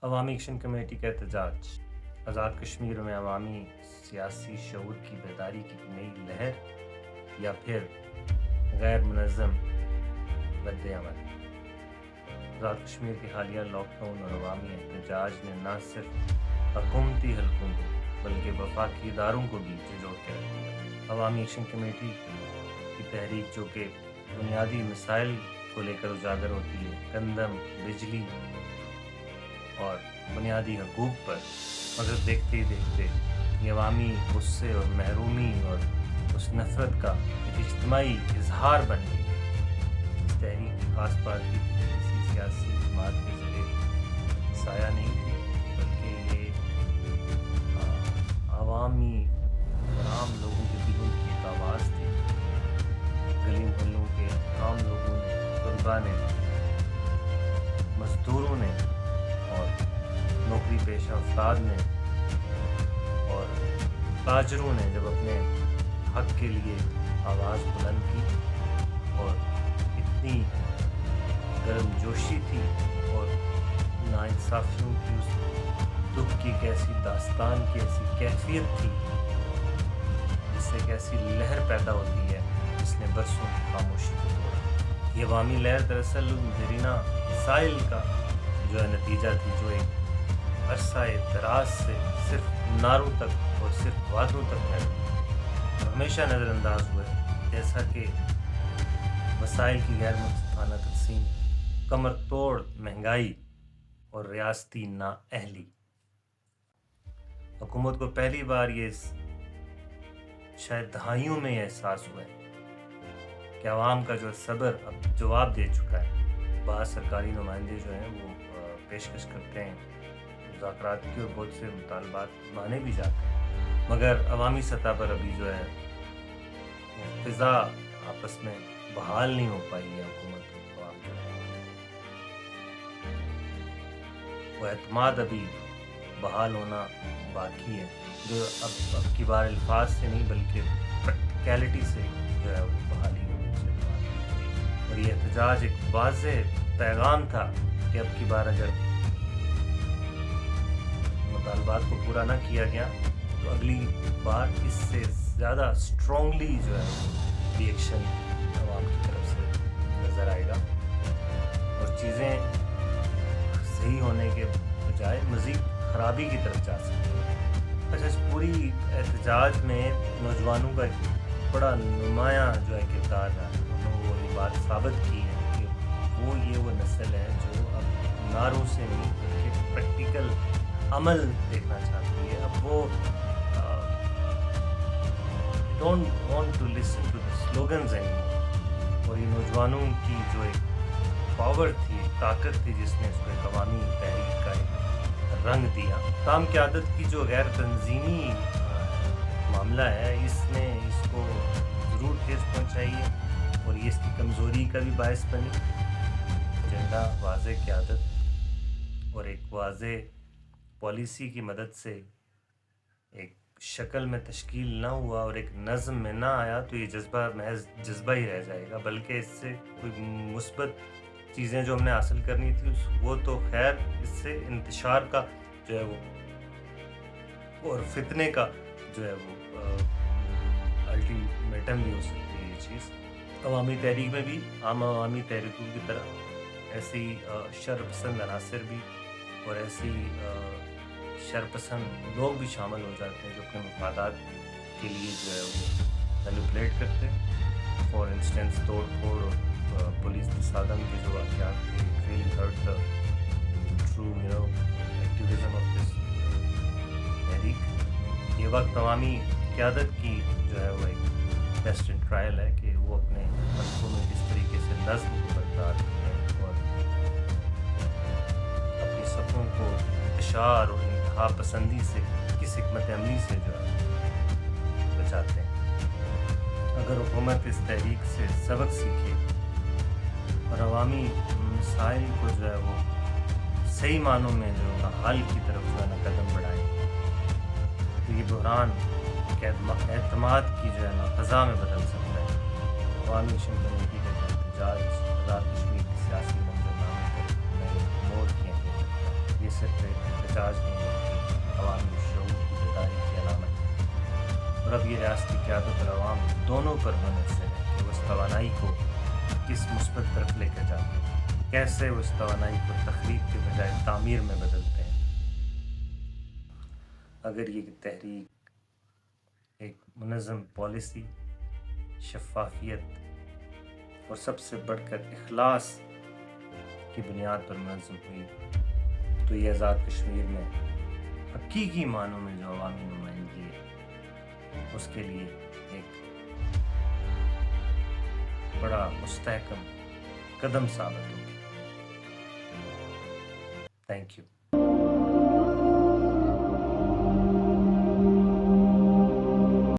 عوامی action committee کا احتجاج آزاد کشمیر میں عوامی سیاسی شعور کی بیداری کی نئی لہر یا پھر غیر منظم رد عمل۔ آزاد کشمیر کے حالیہ لاک ڈاؤن اور عوامی احتجاج نے نہ صرف حکومتی حلقوں کو بلکہ وفاقی اداروں کو بھی جھنجھوڑ کے رکھ دیا۔ عوامی ایکشن کمیٹی کی تحریک جو کہ بنیادی مسائل کو لے کر اجاگر ہوتی ہے، گندم، بجلی اور بنیادی حقوق پر، مگر دیکھتے ہی دیکھتے یہ عوامی غصے اور محرومی اور اس نفرت کا ایک اجتماعی اظہار بن گئی۔ اس تحریک کی خاص پارٹی کسی سیاسی جماعت کے ذریعے سایہ نہیں تھی، بلکہ یہ عوامی اور عام لوگوں کے دلوں کی ایک آواز تھی۔ گلی محلوں کے عام لوگوں نے، طلباء نے، مزدوروں نے اور نوکری پیشہ افراد نے اور تاجروں نے جب اپنے حق کے لیے آواز بلند کی اور اتنی گرم جوشی تھی اور ناانصافیوں کی اس دکھ کی ایک ایسی داستان کی ایسی کیفیت تھی جس سے ایک ایسی لہر پیدا ہوتی ہے جس نے برسوں کی خاموشی کو توڑا۔ یہ عوامی لہر دراصل ان دیرینہ مسائل کا جو ہے نتیجہ تھی، جو ایک عرصہ دراز سے صرف نعروں تک اور صرف وعدوں تک محدود اور ہمیشہ نظر انداز ہوئے، جیسا کہ وسائل کی غیر منصفانہ تقسیم، کمر توڑ مہنگائی اور ریاستی نااہلی۔ حکومت کو پہلی بار یہ شاید دہائیوں میں یہ احساس ہوا ہے کہ عوام کا جو صبر اب جواب دے چکا ہے۔ بعض سرکاری نمائندے جو ہیں وہ پیشکش کرتے ہیں مذاکرات کی اور بہت سے مطالبات مانے بھی جاتے ہیں، مگر عوامی سطح پر ابھی جو ہے وہ فضا آپس میں بحال نہیں ہو پائی ہے۔ حکومت اور عوام جو ہے وہ اعتماد ابھی بحال ہونا باقی ہے، جو اب کی بار الفاظ سے نہیں بلکہ پریکٹیکلٹی سے جو ہے وہ بحالی ہونی چاہیے۔ اور یہ احتجاج ایک واضح پیغام تھا کہ اب کی بار اگر مطالبات کو پورا نہ کیا گیا تو اگلی بار اس سے زیادہ اسٹرانگلی جو ہے ری ایکشن عوام کی طرف سے نظر آئے گا اور چیزیں صحیح ہونے کے بجائے مزید خرابی کی طرف جا سکتی ہیں۔ اچھا، اس پوری احتجاج میں نوجوانوں کا ایک بڑا نمایاں جو ہے کردار ہے۔ انہوں نے وہ یہ بات ثابت کی ہے کہ وہ نسل ہے جو اب نعروں سے نہیں بلکہ پریکٹیکل عمل دیکھنا چاہتی ہے۔ اب وہ don't want to listen to the slogans anymore۔ اور یہ نوجوانوں کی جو ایک پاور تھی، ایک طاقت تھی جس نے اس کو ایک عوامی تحریک کا ایک رنگ دیا۔ تاہم قیادت کی جو غیر تنظیمی معاملہ ہے، اس نے اس کو ضرور ٹھیس پہنچائی ہے اور یہ اس کی کمزوری کا بھی باعث بنی۔ ایجنڈا، واضح قیادت اور ایک واضح پالیسی کی مدد سے ایک شکل میں تشکیل نہ ہوا اور ایک نظم میں نہ آیا تو یہ جذبہ محض جذبہ ہی رہ جائے گا، بلکہ اس سے کوئی مثبت چیزیں جو ہم نے حاصل کرنی تھی وہ تو خیر، اس سے انتشار کا جو ہے وہ اور فتنے کا جو ہے وہ الٹیمیٹم بھی ہو سکتی ہے۔ یہ چیز عوامی تحریک میں بھی عام عوامی تحریکوں کی طرح ایسی شرپسند عناصر بھی اور ایسی شرپسند لوگ بھی شامل ہو جاتے ہیں جو اپنے مفادات کے لیے جو ہے وہ مینیپولیٹ کرتے ہیں۔ فار انسٹنس توڑ پھوڑ اور پولیس تصادم کے جو واقعات تھے، really hurt the true activism of this تحریک۔ یہ وقت عوامی قیادت کی جو ہے وہ ایک ٹیسٹ اینڈ ٹرائل ہے کہ وہ اپنے حلقوں میں کس طریقے سے نظم کو برقرار رکھتے ہیں اور اپنی صفوں کو انتشار اور انتہا پسندی سے کس حکمت عملی سے جو ہے بچاتے ہیں۔ اگر حکومت اس تحریک سے سبق سیکھے اور عوامی مسائل کو جو ہے وہ صحیح معنوں میں جو ہے حل کی طرف جو ہے نا قدم بڑھائے تو یہ بحران اعتماد کی جو ہے نا فضا میں بدل سکتا ہے۔ عوامی ایکشن کمیٹی کا جو احتجاج آزاد کشمیر کی سیاسی منظرنامے پر نئے موڑ کی اہمیت رکھتا ہے۔ یہ صرف ایک احتجاج نہیں بلکہ عوامی شعور کی بیداری کی علامت ہے، اور اب یہ ریاستی قیادت اور عوام دونوں پر منحصر ہے کہ وہ اس توانائی کو کس مثبت طرف لے کر جاتے ہیں، کیسے وہ اس توانائی کو تخریب کے بجائے تعمیر میں بدلتے ہیں۔ اگر یہ تحریک ایک منظم پالیسی، شفافیت اور سب سے بڑھ کر اخلاص کی بنیاد پر منظم ہوئی تو یہ آزاد کشمیر میں حقیقی معنوں میں جو عوامی نمائندگی ہے اس کے لیے ایک بڑا مستحکم قدم ثابت ہوگی۔ Thank you.